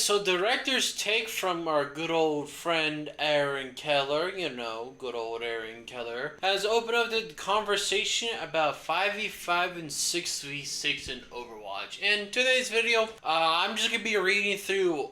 so director's take from our good old friend Aaron Keller, good old Aaron Keller, has opened up the conversation about 5v5 and 6v6 in Overwatch. In today's video, I'm just going to be reading through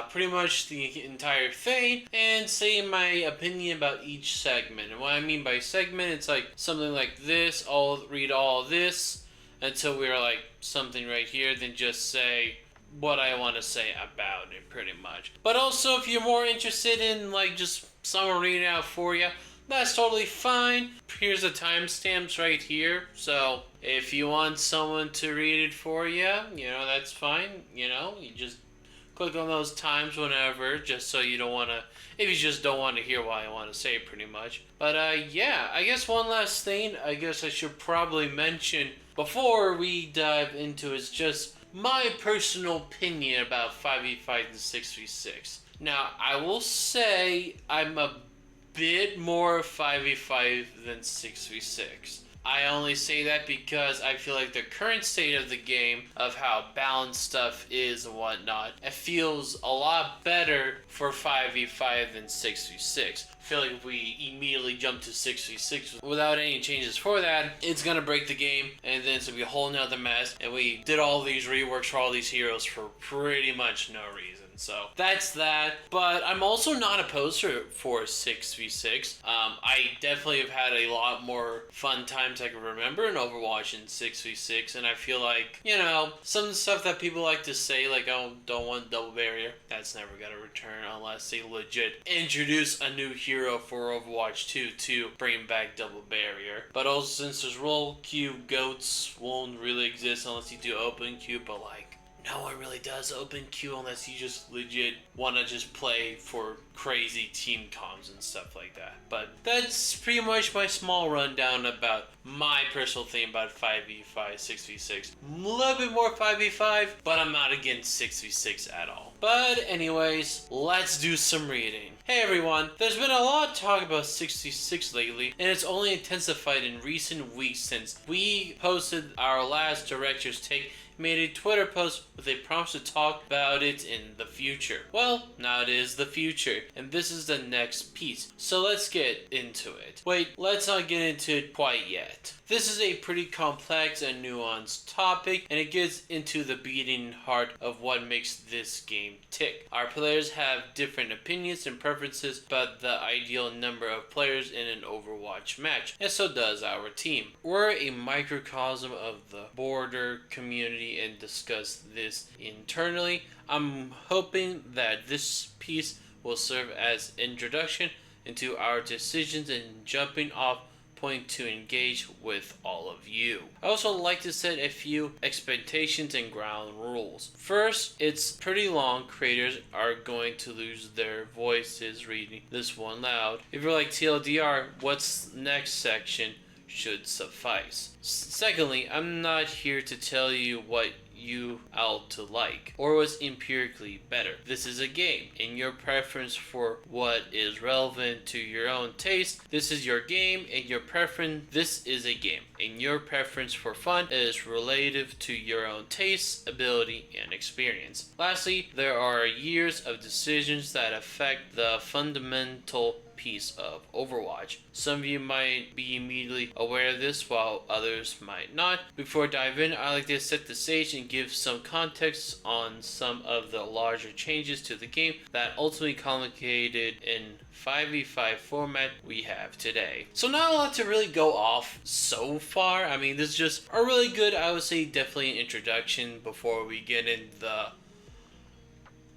pretty much the entire thing and saying my opinion about each segment. And what I mean by segment, it's like something like this. I'll read all of this until we're like something right here, then just say what I want to say about it, pretty much. But also, if you're more interested in like just someone reading it out for you, that's totally fine. Here's the timestamps right here. So if you want someone to read it for you, that's fine. You just click on those times whenever, just so you don't want to, if you just don't want to hear what I want to say, pretty much. But yeah, I guess one last thing I guess I should probably mention before we dive into is just my personal opinion about 5v5 and 6v6. Now, I will say I'm a bit more 5v5 than 6v6. I only say that because I feel like the current state of the game, of how balanced stuff is and whatnot, it feels a lot better for 5v5 than 6v6. I feel like if we immediately jump to 6v6 without any changes for that, it's gonna break the game, and then it's gonna be a whole nother mess, and we did all these reworks for all these heroes for pretty much no reason. So that's that. But I'm also not opposed for 6v6. I definitely have had a lot more fun times I can remember in Overwatch in 6v6, and I feel like, some of the stuff that people like to say, like, oh, don't want double barrier, that's never gonna return unless they legit introduce a new hero for Overwatch 2 to bring back double barrier. But also, since there's role queue, goats won't really exist unless you do open queue, but like, no one really does open queue unless you just legit want to just play for crazy team comms and stuff like that. But that's pretty much my small rundown about my personal thing about 5v5, 6v6. A little bit more 5v5, but I'm not against 6v6 at all. But anyways, let's do some reading. Hey everyone, there's been a lot of talk about 6v6 lately, and it's only intensified in recent weeks since we posted our last director's take, made a Twitter post with a promise to talk about it in the future. Well, now it is the future, and this is the next piece. So let's get into it. Wait, let's not get into it quite yet. This is a pretty complex and nuanced topic, and it gets into the beating heart of what makes this game tick. Our players have different opinions and preferences about the ideal number of players in an Overwatch match, and so does our team. We're a microcosm of the border community and discuss this internally. I'm hoping that this piece will serve as introduction into our decisions and jumping off point to engage with all of you. I also like to set a few expectations and ground rules. First, it's pretty long. Creators are going to lose their voices reading this one loud. If you're like TLDR, what's next section should suffice. Secondly, I'm not here to tell you what you ought to like or what's empirically better. This is a game, and your preference for what is relevant to your own taste. This is your game, and your preference. This is a game, and your preference for fun is relative to your own taste, ability, and experience. Lastly, there are years of decisions that affect the fundamental piece of Overwatch. Some of you might be immediately aware of this while others might not. Before I dive in, I like to set the stage and give some context on some of the larger changes to the game that ultimately culminated in 5v5 format we have today. So not a lot to really go off so far. I mean, this is just a really good, I would say definitely an introduction before we get into the...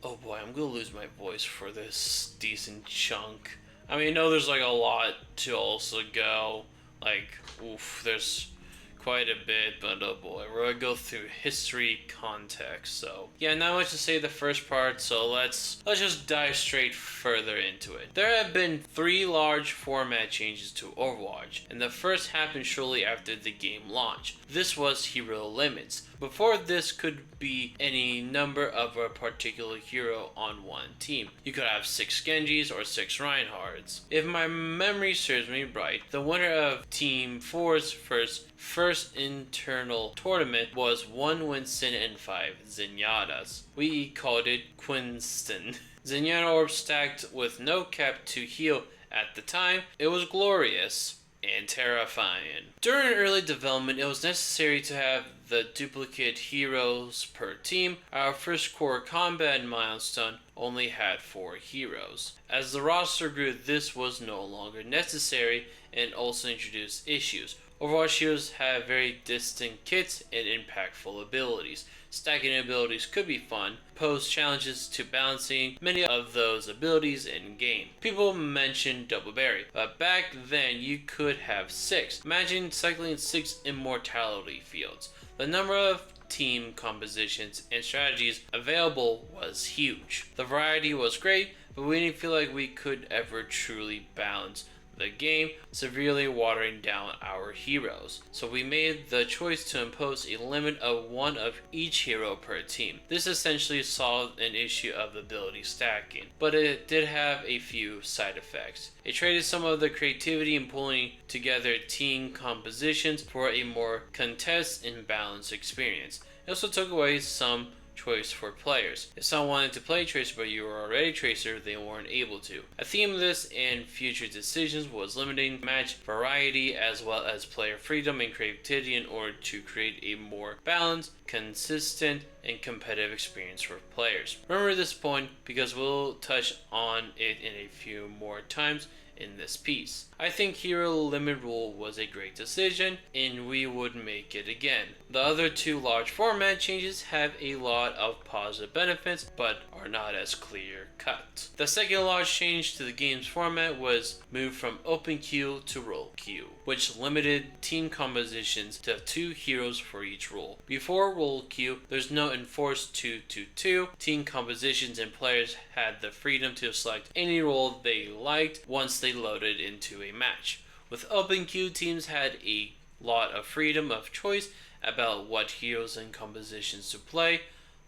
Oh boy, I'm gonna lose my voice for this decent chunk. I mean, I know there's like a lot to also go, like, oof, there's quite a bit, but oh boy, we're gonna go through history, context, so yeah, not much to say the first part, so let's just dive straight further into it. There have been 3 large format changes to Overwatch, and the first happened shortly after the game launch. This was hero limits. Before this could be any number of a particular hero on one team. You could have 6 Genjis or 6 Reinhardts. If my memory serves me right, the winner of Team 4's first first internal tournament was 1 Winston and 5 Zenyatas. We called it Quinston. Zenyatta orb stacked with no cap to heal at the time. It was glorious and terrifying. During early development, it was necessary to have the duplicate heroes per team. Our first core combat milestone only had 4 heroes. As the roster grew, this was no longer necessary and also introduced issues. Overwatch heroes have very distinct kits and impactful abilities. Stacking abilities could be fun, pose challenges to balancing many of those abilities in game. People mention double berry, but back then you could have 6. Imagine cycling 6 immortality fields. The number of team compositions and strategies available was huge. The variety was great, but we didn't feel like we could ever truly balance the game, severely watering down our heroes. So we made the choice to impose a limit of 1 of each hero per team. This essentially solved an issue of ability stacking, but it did have a few side effects. It traded some of the creativity in pulling together team compositions for a more contest and balanced experience. It also took away some choice for players. If someone wanted to play Tracer but you were already Tracer, they weren't able to. A theme of this and future decisions was limiting match variety as well as player freedom and creativity in order to create a more balanced, consistent, and competitive experience for players. Remember this point because we'll touch on it in a few more times in this piece. I think hero limit rule was a great decision and we would make it again. The other 2 large format changes have a lot of positive benefits but are not as clear cut. The second large change to the game's format was moved from open queue to role queue, which limited team compositions to 2 heroes for each role. Before role queue, there's no enforced 2-2-2 team compositions and players had the freedom to select any role they liked once they loaded into a match. With open queue, teams had a lot of freedom of choice about what heroes and compositions to play,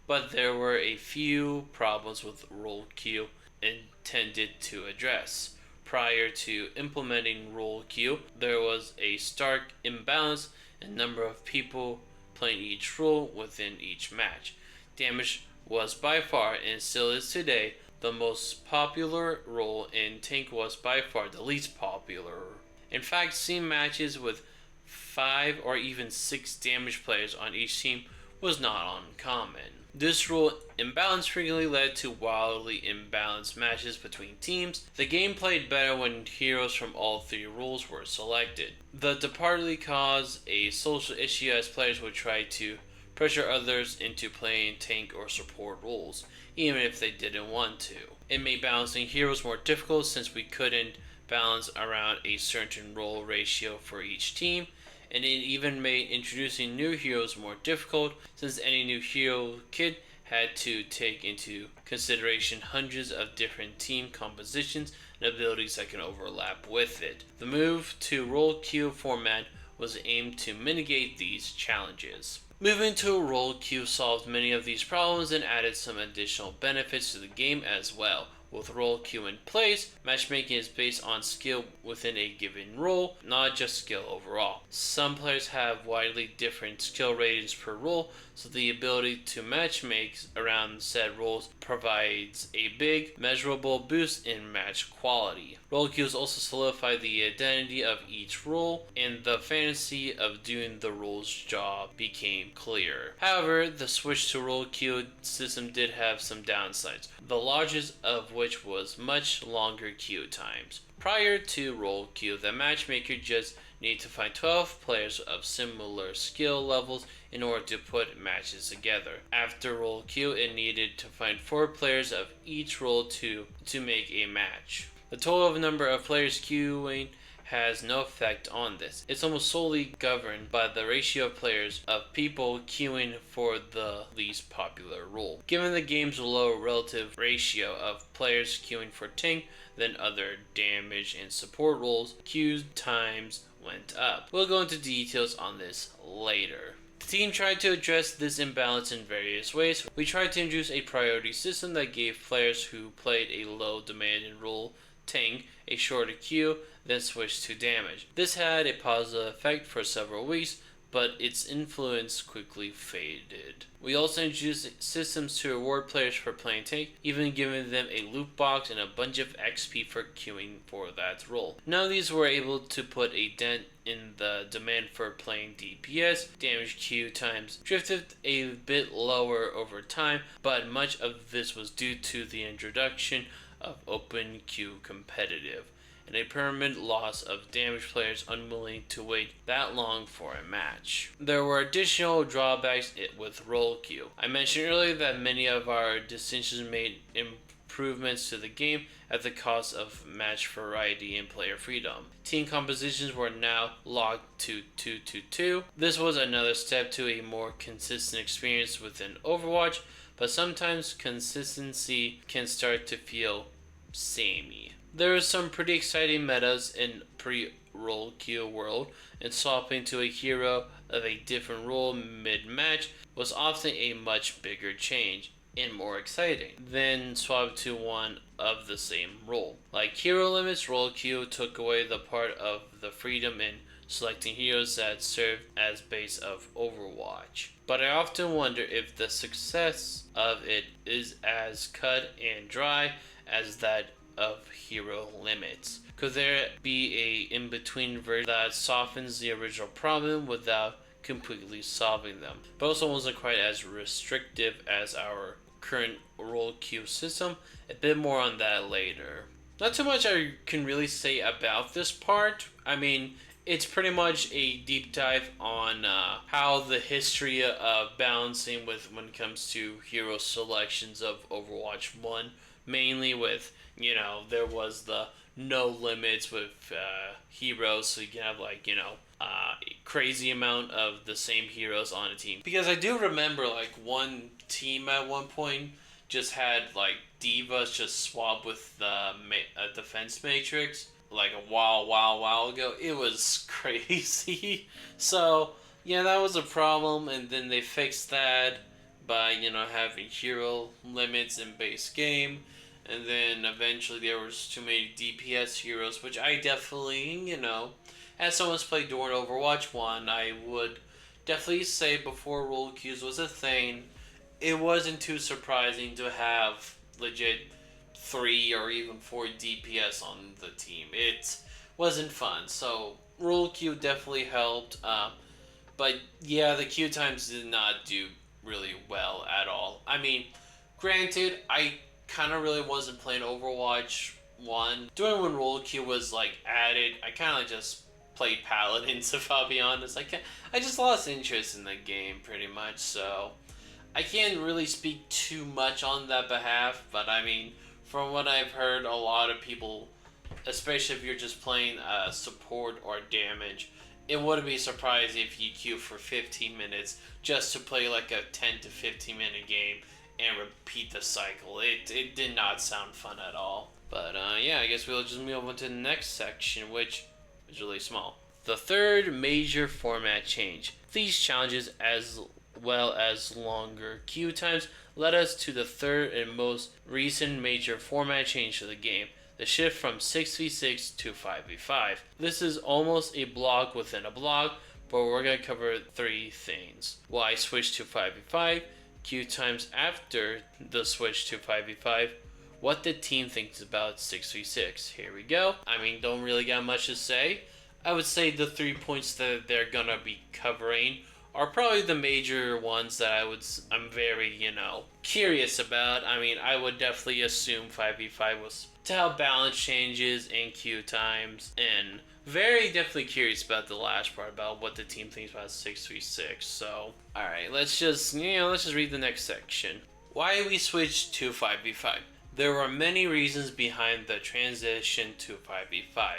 but there were a few problems with role queue intended to address. Prior to implementing role queue, there was a stark imbalance in number of people playing each role within each match. Damage was by far, and still is today, the most popular role, and tank was by far the least popular. In fact, seeing matches with 5 or even 6 damage players on each team was not uncommon. This role imbalance frequently led to wildly imbalanced matches between teams. The game played better when heroes from all 3 roles were selected. The partly caused a social issue as players would try to pressure others into playing tank or support roles, even if they didn't want to. It made balancing heroes more difficult since we couldn't balance around a certain role ratio for each team, and it even made introducing new heroes more difficult since any new hero kit had to take into consideration hundreds of different team compositions and abilities that can overlap with it. The move to role queue format was aimed to mitigate these challenges. Moving to a role queue solved many of these problems and added some additional benefits to the game as well. With role queue in place, matchmaking is based on skill within a given role, not just skill overall. Some players have widely different skill ratings per role, so the ability to matchmake around said roles provides a big, measurable boost in match quality. Role queues also solidify the identity of each role, and the fantasy of doing the role's job became clear. However, the switch to role queue system did have some downsides, the largest of which was much longer queue times. Prior to role queue, the matchmaker just needed to find 12 players of similar skill levels in order to put matches together. After role queue, it needed to find 4 players of each role to make a match. The total number of players queuing has no effect on this. It's almost solely governed by the ratio of players of people queuing for the least popular role. Given the game's low relative ratio of players queuing for tank than other damage and support roles, queue times went up. We'll go into details on this later. The team tried to address this imbalance in various ways. We tried to introduce a priority system that gave players who played a low demanded role tank a shorter queue then switched to damage. This had a positive effect for several weeks, but its influence quickly faded. We also introduced systems to reward players for playing tank, even giving them a loot box and a bunch of XP for queuing for that role. None of these were able to put a dent in the demand for playing DPS. Damage queue times drifted a bit lower over time, but much of this was due to the introduction of open queue competitive and a permanent loss of damage players unwilling to wait that long for a match. There were additional drawbacks with role queue. I mentioned earlier that many of our decisions made improvements to the game at the cost of match variety and player freedom. Team compositions were now locked to 2-2-2. This was another step to a more consistent experience within Overwatch, but sometimes consistency can start to feel samey. There are some pretty exciting metas in pre-role queue world, and swapping to a hero of a different role mid-match was often a much bigger change and more exciting than swap to one of the same role. Like hero limits, role queue took away the part of the freedom in selecting heroes that served as base of Overwatch. But I often wonder if the success of it is as cut and dry as that of hero limits. Could there be a in-between version that softens the original problem without completely solving them, but also wasn't quite as restrictive as our current role queue system? A bit more on that later. Not too much I can really say about this part. I mean, it's pretty much a deep dive on how the history of balancing with when it comes to hero selections of Overwatch 1, mainly with, there was the no limits with heroes, so you can have crazy amount of the same heroes on a team. Because I do remember one team at one point just had divas just swap with the defense matrix a while ago. It was crazy. So yeah, that was a problem, and then they fixed that by having hero limits in base game. And then eventually there was too many DPS heroes, which I definitely, as someone's played during Overwatch 1, I would definitely say before role queues was a thing, it wasn't too surprising to have legit 3 or even 4 DPS on the team. It wasn't fun, so role queue definitely helped. But yeah, the queue times did not do really well at all. I mean, granted, I kind of really wasn't playing Overwatch 1. During when role queue was added, I kind of just played Paladins, if I'll be honest. I just lost interest in the game pretty much, so I can't really speak too much on that behalf, but I mean, from what I've heard, a lot of people, especially if you're just playing support or damage, it wouldn't be surprising if you queue for 15 minutes just to play a 10 to 15 minute game and repeat the cycle. It did not sound fun at all. But yeah, I guess we'll just move on to the next section, which is really small. The third major format change. These challenges, as well as longer queue times, led us to the third and most recent major format change to the game, the shift from 6v6 to 5v5. This is almost a block within a block, but we're going to cover 3 things. Why switch to 5v5, queue times after the switch to 5v5, what the team thinks about 6v6. Here we go. I mean, don't really got much to say. I would say the 3 points that they're going to be covering are probably the major ones that I'm very, curious about. I mean, I would definitely assume 5v5 was to help balance changes in queue times, and very definitely curious about the last part about what the team thinks about 6v6. So, alright, let's just read the next section. Why we switched to 5v5. There were many reasons behind the transition to 5v5.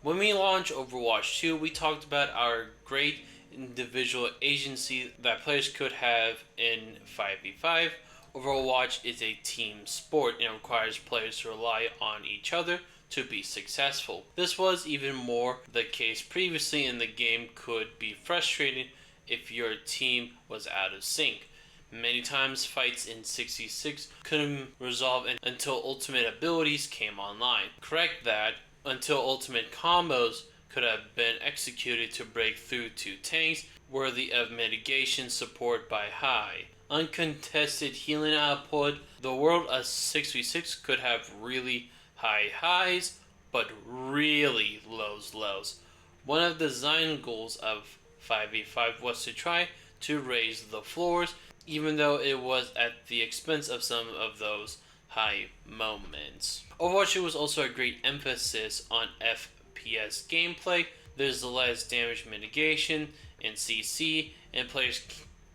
When we launched Overwatch 2, we talked about our great individual agency that players could have in 5v5. Overwatch is a team sport and requires players to rely on each other to be successful. This was even more the case previously, and the game could be frustrating if your team was out of sync. Many times fights in 6v6 couldn't resolve until ultimate abilities came online. Correct that, until ultimate combos could have been executed to break through to tanks worthy of mitigation support by high. Uncontested healing output, the world of 6v6 could have really high highs, but really lows. One of the design goals of 5v5 was to try to raise the floors, even though it was at the expense of some of those high moments. Overwatch was also a great emphasis on FPS gameplay. There's less damage mitigation in CC, and players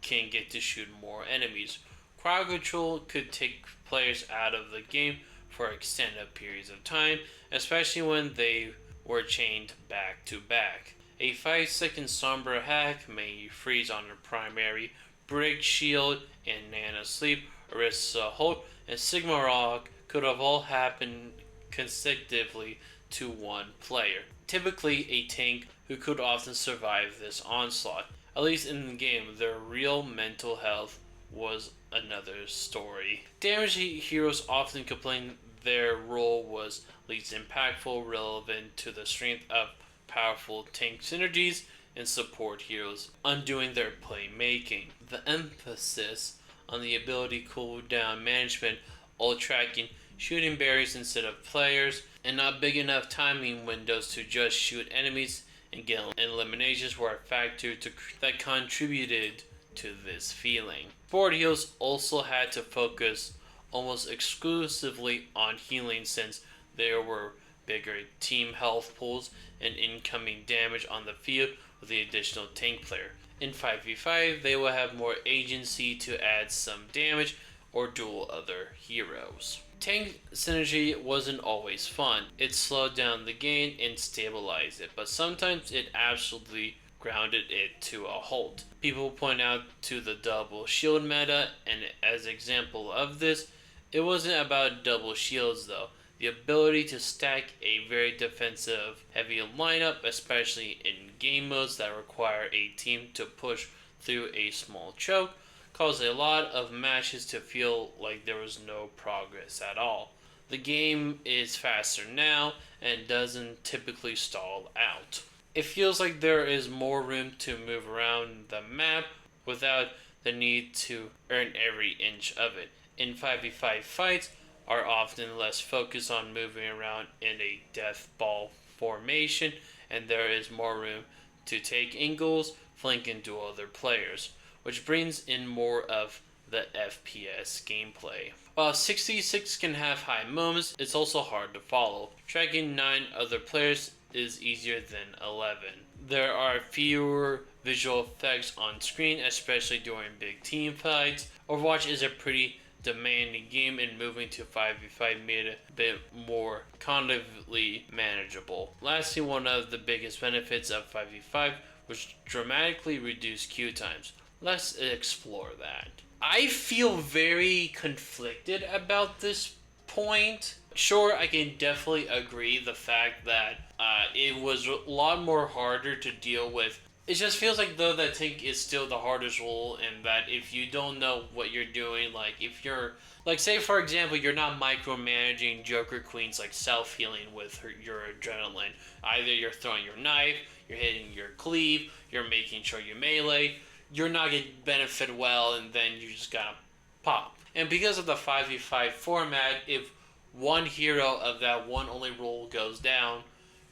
can get to shoot more enemies. Crowd control could take players out of the game for extended periods of time, especially when they were chained back to back. A 5-second Sombra hack may freeze on a primary, break shield, and Nana sleep, Orisa hold, and Sigma Rock could have all happened consecutively to one player. Typically a tank who could often survive this onslaught. At least in the game, their real mental health was another story. Damage heroes often complained their role was least impactful, relevant to the strength of powerful tank synergies and support heroes, undoing their playmaking. The emphasis on the ability cooldown management, ult tracking, shooting barriers instead of players, and not big enough timing windows to just shoot enemies and get eliminations were a factor that contributed to this feeling. Support heroes also had to focus almost exclusively on healing since there were bigger team health pools and incoming damage on the field with the additional tank player. In 5v5, they will have more agency to add some damage or duel other heroes. Tank synergy wasn't always fun. It slowed down the game and stabilized it, but sometimes it absolutely grounded it to a halt. People point out to the double shield meta, and as an example of this, it wasn't about double shields though. The ability to stack a very defensive heavy lineup, especially in game modes that require a team to push through a small choke, caused a lot of matches to feel like there was no progress at all. The game is faster now and doesn't typically stall out. It feels like there is more room to move around the map without the need to earn every inch of it. In 5v5 fights are often less focused on moving around in a death ball formation, and there is more room to take angles, flank into other players, which brings in more of the FPS gameplay. While 66 can have high moments, it's also hard to follow. Tracking 9 other players is easier than 11. There are fewer visual effects on screen, especially during big team fights. Overwatch is a pretty demanding game, and moving to 5v5 made it a bit more cognitively manageable. Lastly, one of the biggest benefits of 5v5 was dramatically reduced queue times. Let's explore that. I feel very conflicted about this point. Sure, I can definitely agree the fact that it was a lot more harder to deal with. It just feels like though that tank is still the hardest role, and that if you don't know what you're doing, like if you're like say for example you're not micromanaging Joker Queen's like self-healing with your adrenaline. Either you're throwing your knife, you're hitting your cleave, you're making sure you melee, you're not going to benefit well, and then you just gotta pop. And because of the 5v5 format, if one hero of that one only role goes down,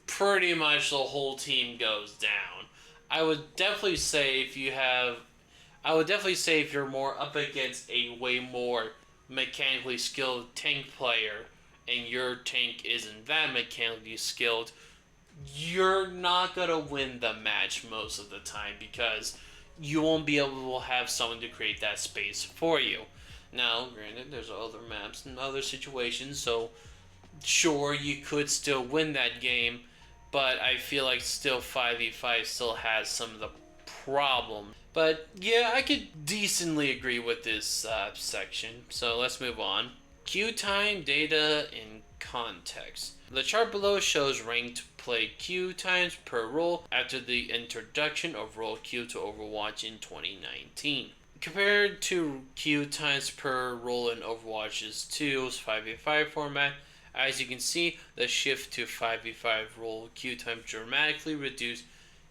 pretty much the whole team goes down. I would definitely say if you're more up against a way more mechanically skilled tank player, and your tank isn't that mechanically skilled, you're not gonna win the match most of the time because you won't be able to have someone to create that space for you. Now, granted, there's other maps and other situations, so sure, you could still win that game, but I feel like still 5v5 still has some of the problem. But yeah, I could decently agree with this section, so let's move on. Queue time, data, and context. The chart below shows ranked play queue times per role after the introduction of role queue to Overwatch in 2019. Compared to queue times per role in Overwatch's 2's 5v5 format, As you can see, the shift to 5v5 role queue times dramatically reduced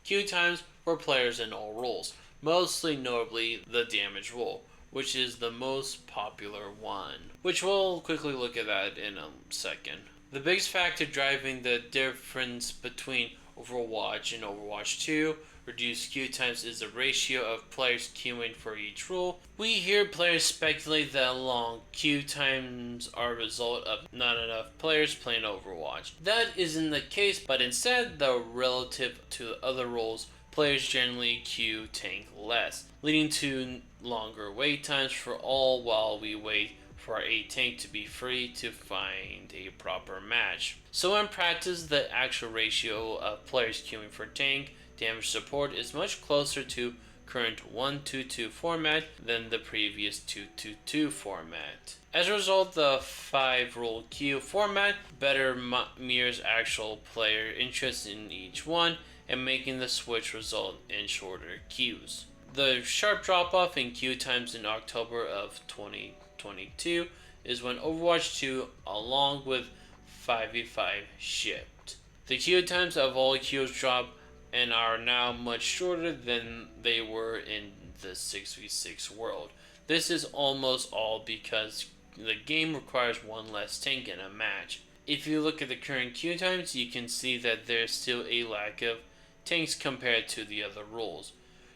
queue times for players in all roles, mostly notably the damage role, which is the most popular one, which we'll quickly look at that in a second. The biggest factor driving the difference between Overwatch and Overwatch 2 reduced queue times is the ratio of players queuing for each role. We hear players speculate that long queue times are a result of not enough players playing Overwatch. That isn't the case, but instead, the relative to other roles, players generally queue tank less, leading to longer wait times for all while we wait for a tank to be free to find a proper match. So in practice, the actual ratio of players queuing for tank damage support is much closer to current 1-2-2 format than the previous 2-2-2 format. As a result, the 5-role queue format better mirrors actual player interest in each one, and making the switch result in shorter queues. The sharp drop-off in queue times in October of 2022 is when Overwatch 2, along with 5v5, shipped. The queue times of all queues dropped and are now much shorter than they were in the 6v6 world. This is almost all because the game requires one less tank in a match. If you look at the current queue times, you can see that there's still a lack of tanks compared to the other roles.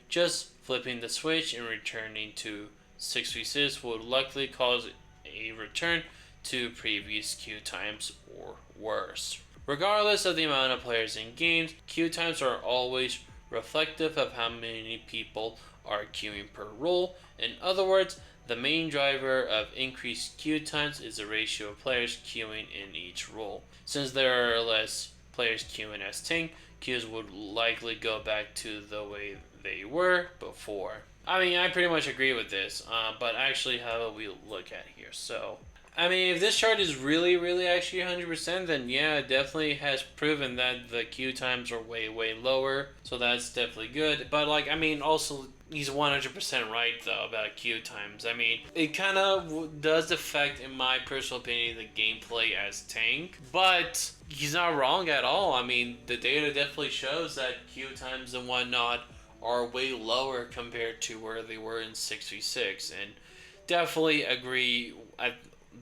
Just flipping the switch and returning to 6v6 would likely cause a return to previous queue times or worse. Regardless of the amount of players in games, queue times are always reflective of how many people are queuing per role. In other words, the main driver of increased queue times is the ratio of players queuing in each role. Since there are less players queuing as tank, queues would likely go back to the way they were before. I mean, I pretty much agree with this, but actually how we look at here. So, I mean, if this chart is really actually 100%, then yeah, it definitely has proven that the queue times are way lower, so that's definitely good. But, like, I mean, also, he's 100% right, though, about queue times. I mean, it kind of does affect, in my personal opinion, the gameplay as tank, but he's not wrong at all. I mean, the data definitely shows that queue times and whatnot are way lower compared to where they were in 6v6, and definitely agree at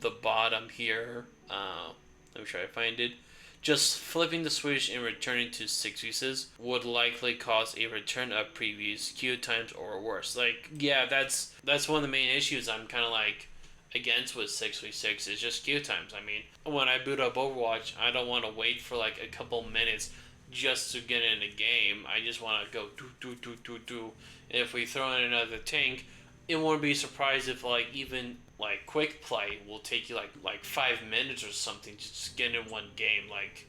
the bottom here. Let me try to find it. Just flipping the switch and returning to 6v6 would likely cause a return of previous queue times or worse. Like, yeah, that's one of the main issues I'm kind of like against with 6v6 is just queue times. I mean, when I boot up Overwatch, I don't want to wait for like a couple minutes just to get in a game. I just want to go do. And if we throw in another tank, it won't be surprised if like even like quick play will take you like 5 minutes or something to just get in one game. Like,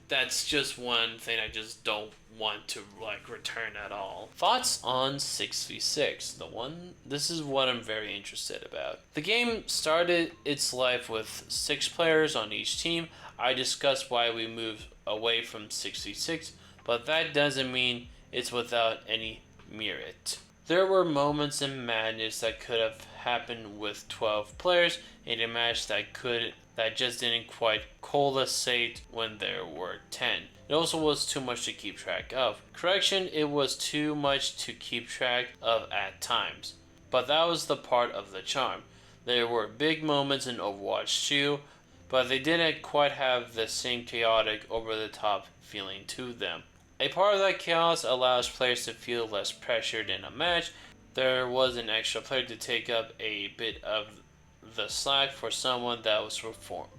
that's just one thing I just don't want to like return at all. Thoughts on 6v6? This is what I'm very interested about. The game started its life with 6 players on each team. I discussed why we moved away from 6v6, but that doesn't mean it's without any merit. There were moments in madness that could have happened with 12 players in a match that just didn't quite coalesce when there were 10. It also was too much to keep track of. Correction, it was too much to keep track of at times. But that was the part of the charm. There were big moments in Overwatch 2, but they didn't quite have the same chaotic, over-the-top feeling to them. A part of that chaos allows players to feel less pressured in a match. There was an extra player to take up a bit of the slack for someone that was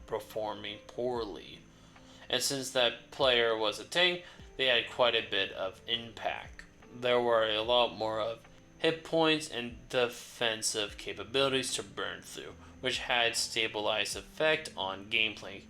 performing poorly. And since that player was a tank, they had quite a bit of impact. There were a lot more of hit points and defensive capabilities to burn through, which had stabilized effect on gameplay.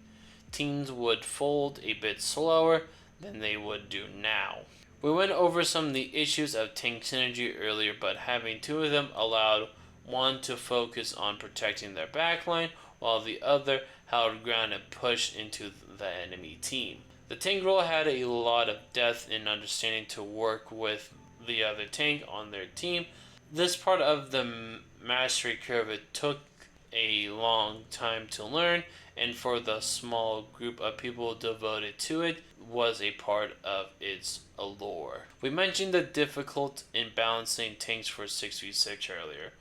Teams would fold a bit slower than they would do now. We went over some of the issues of tank synergy earlier, but having 2 of them allowed one to focus on protecting their backline, while the other held ground and pushed into the enemy team. The tank role had a lot of depth in understanding to work with the other tank on their team. This part of the mastery curve it took a long time to learn, and for the small group of people devoted to it, was a part of its allure. We mentioned the difficult in balancing tanks for 6v6 earlier,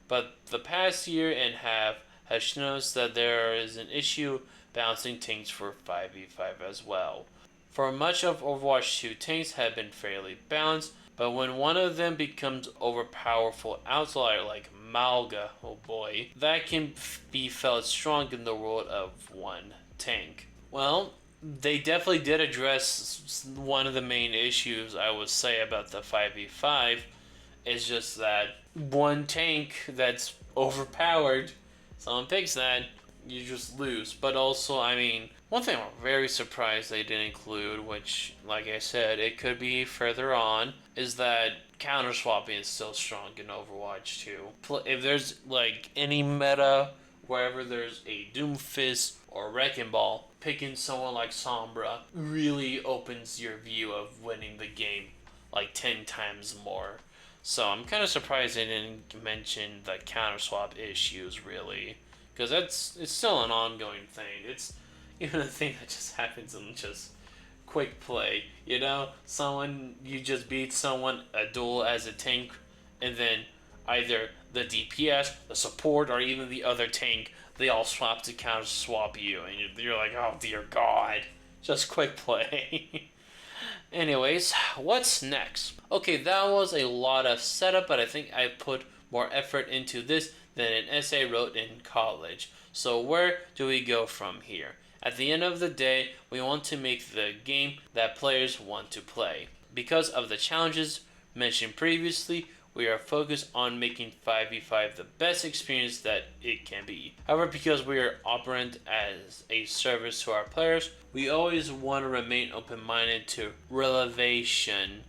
but the past year and a half has shown us that there is an issue balancing tanks for 5v5 as well. For much of Overwatch 2, tanks have been fairly balanced, but when one of them becomes overpowerful outlier like Malga, oh boy, that can be felt strong in the world of one tank. Well, they definitely did address one of the main issues I would say about the 5v5 is just that one tank that's overpowered, someone picks that, you just lose. But also, I mean, one thing I'm very surprised they didn't include, which, like I said, it could be further on, is that counter swapping is still strong in Overwatch 2. If there's like any meta wherever there's a Doomfist or Wrecking Ball, picking someone like Sombra really opens your view of winning the game like 10 times more. So I'm kind of surprised they didn't mention the counter swap issues really, because it's still an ongoing thing. It's even a thing that just happens in just quick play. You know, you just beat someone a duel as a tank, and then either the DPS, the support, or even the other tank, they all swap to counter swap you, and you're like, oh dear God, just quick play. Anyways, what's next? Okay, that was a lot of setup, but I think I put more effort into this than an essay I wrote in college. So where do we go from here? At the end of the day, we want to make the game that players want to play. Because of the challenges mentioned previously, we are focused on making 5v5 the best experience that it can be. However, because we are operant as a service to our players, we always want to remain open-minded to relevation,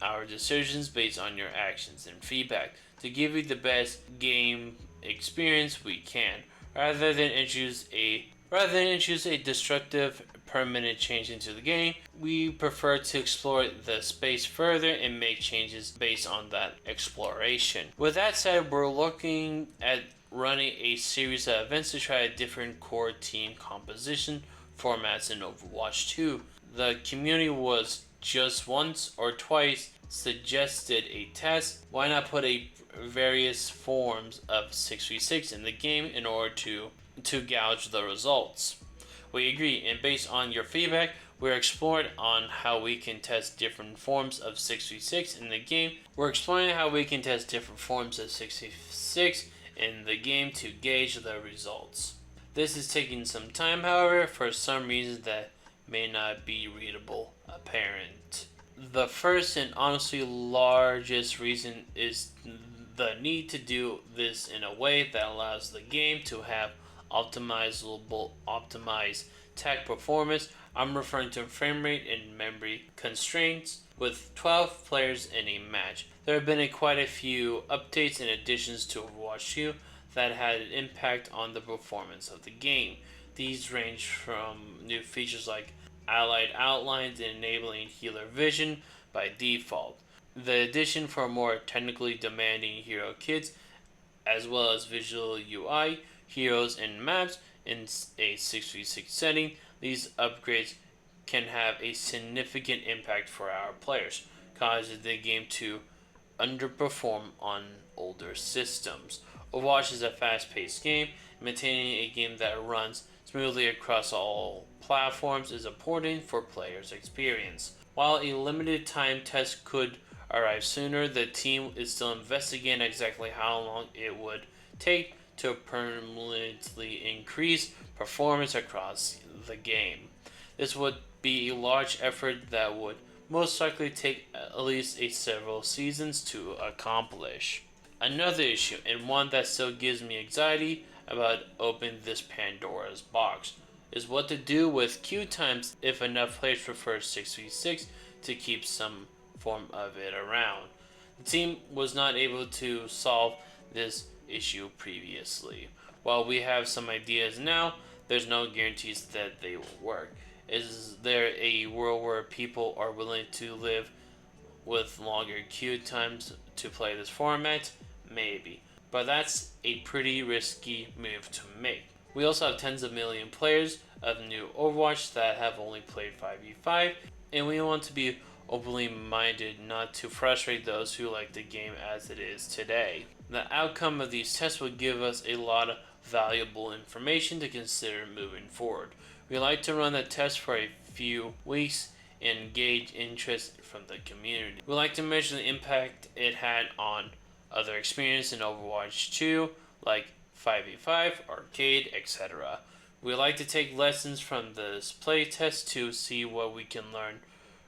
our decisions based on your actions and feedback, to give you the best game experience we can, rather than introduce a destructive permanent change into the game. We prefer to explore the space further and make changes based on that exploration. With that said, we're looking at running a series of events to try a different core team composition formats in Overwatch 2. The community was just once or twice suggested a test. Why not put a various forms of 6v6 in the game in order to gauge the results? We agree, and based on your feedback, we're exploring on how we can test different forms of 6v6 in the game. We're exploring how we can test different forms of 6v6 in the game to gauge the results. This is taking some time, however, for some reasons that may not be readable apparent. The first and honestly largest reason is the need to do this in a way that allows the game to have optimized tech performance. I'm referring to frame rate and memory constraints. With 12 players in a match, there have been quite a few updates and additions to Overwatch 2 that had an impact on the performance of the game. These range from new features like allied outlines and enabling healer vision by default, the addition for more technically demanding hero kits, as well as visual UI, heroes, and maps in a 6v6 setting. These upgrades can have a significant impact for our players, causing the game to underperform on older systems. Overwatch is a fast-paced game. Maintaining a game that runs smoothly across all platforms is important for players' experience. While a limited time test could arrive sooner, the team is still investigating exactly how long it would take to permanently increase performance across the game. This would be a large effort that would most likely take at least several seasons to accomplish. Another issue, and one that still gives me anxiety about opening this Pandora's box, is what to do with queue times if enough players prefer 6v6 to keep some form of it around. The team was not able to solve this issue previously. While we have some ideas now, there's no guarantees that they will work. Is there a world where people are willing to live with longer queue times to play this format? Maybe. but that's a pretty risky move to make. We also have tens of million players of new Overwatch that have only played 5v5, and we want to be openly minded not to frustrate those who like the game as it is today. The outcome of these tests will give us a lot of valuable information to consider moving forward. We like to run the test for a few weeks and gauge interest from the community. We like to measure the impact it had on other experience in Overwatch 2, like 5v5, arcade, etc. We like to take lessons from this playtest to see what we can learn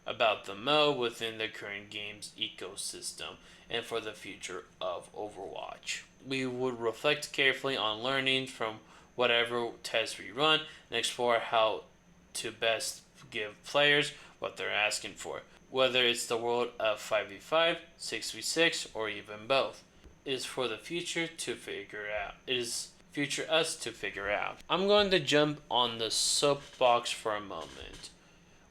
about the mode within the current game's ecosystem and for the future of Overwatch. We would reflect carefully on learnings from whatever test we run and explore how to best give players what they're asking for, whether it's the world of 5v5, 6v6, or even both. It is for the future to figure out. It is future us to figure out. I'm going to jump on the soapbox for a moment.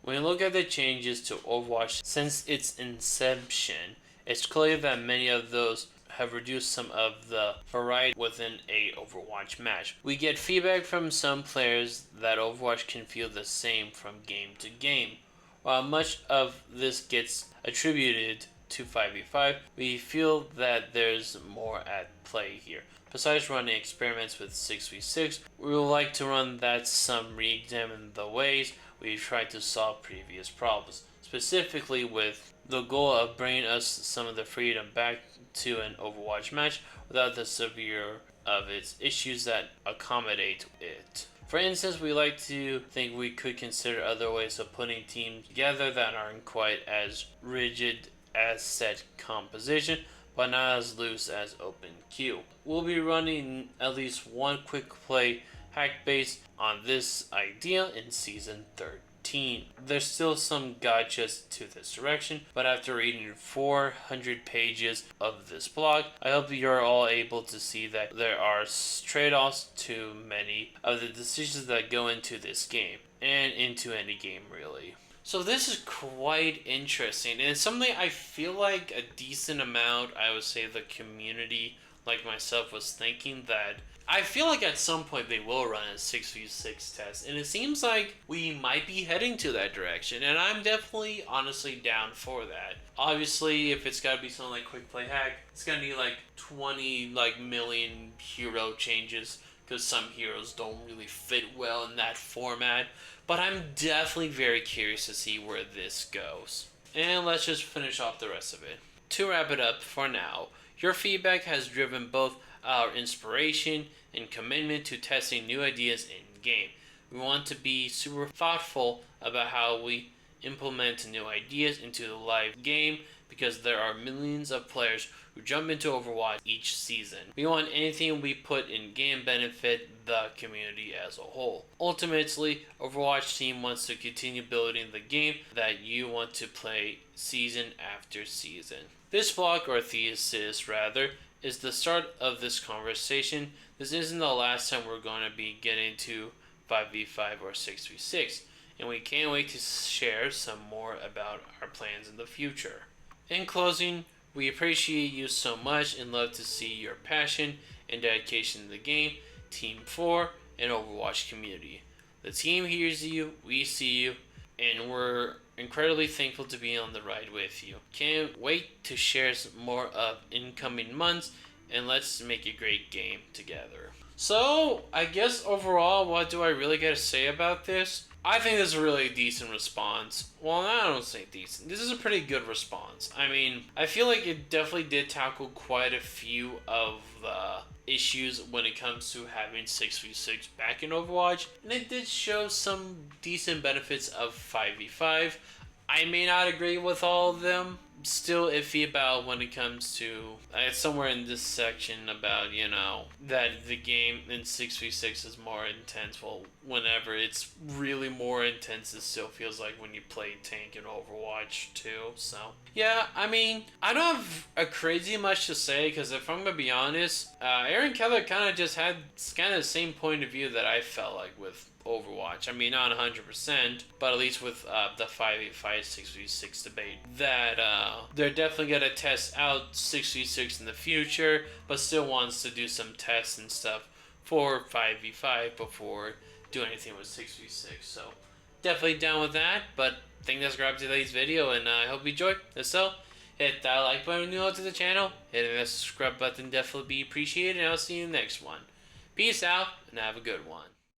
When you look at the changes to Overwatch since its inception, it's clear that many of those have reduced some of the variety within a Overwatch match. We get feedback from some players that Overwatch can feel the same from game to game. While much of this gets attributed to 5v5, we feel that there's more at play here. Besides running experiments with 6v6, we would like to run that some re-examine the ways we've tried to solve previous problems, specifically with the goal of bringing us some of the freedom back to an Overwatch match without the severe of its issues that accommodate it. For instance, we like to think we could consider other ways of putting teams together that aren't quite as rigid as set composition, but not as loose as open queue. We'll be running at least one quick play hack based on this idea in Season 13. There's still some gotchas to this direction, but after reading 400 pages of this blog, I hope you're all able to see that there are trade-offs to many of the decisions that go into this game, and into any game really. So this is quite interesting, and it's something I feel like a decent amount, I would say the community, like myself, was thinking that I feel like at some point they will run a 6v6 test, and it seems like we might be heading to that direction, and I'm definitely honestly down for that. Obviously, if it's gotta be something like quick play hack, it's gonna need like 20 million hero changes, because some heroes don't really fit well in that format. But I'm definitely very curious to see where this goes. And let's just finish off the rest of it. To wrap it up for now, your feedback has driven both our inspiration and commitment to testing new ideas in game. We want to be super thoughtful about how we implement new ideas into the live game because there are millions of players who jump into Overwatch each season. We want anything we put in game benefit the community as a whole. Ultimately, Overwatch team wants to continue building the game that you want to play season after season. This blog, or thesis rather, is the start of this conversation. This isn't the last time we're going to be getting to 5v5 or 6v6, and we can't wait to share some more about our plans in the future. In closing, we appreciate you so much and love to see your passion and dedication to the game, Team 4, and Overwatch community. The team hears you, we see you, and we're incredibly thankful to be on the ride with you. Can't wait to share some more of incoming months, and let's make a great game together. So, I guess overall, what do I really got to say about this? I think this is a really decent response. Well, I don't say decent. This is a pretty good response. I mean, I feel like it definitely did tackle quite a few of the issues when it comes to having 6v6 back in Overwatch. And it did show some decent benefits of 5v5. I may not agree with all of them. Still iffy about when it comes to somewhere in this section about that the game in 6v6 is more intense. Well, whenever it's really more intense, it still feels like when you play tank in Overwatch 2. So yeah, I mean, I don't have a crazy much to say because if I'm gonna be honest, Aaron Keller kind of just had kind of the same point of view that I felt like with Overwatch. I mean, not 100%, but at least with the 5v5, 6v6 debate, that they're definitely going to test out 6v6 in the future, but still wants to do some tests and stuff for 5v5 before doing anything with 6v6. So definitely down with that, but I think that's wrap today's video, and I hope you enjoyed. If so, hit that like button if you're new to the channel. Hitting that subscribe button definitely be appreciated, and I'll see you in the next one. Peace out, and have a good one.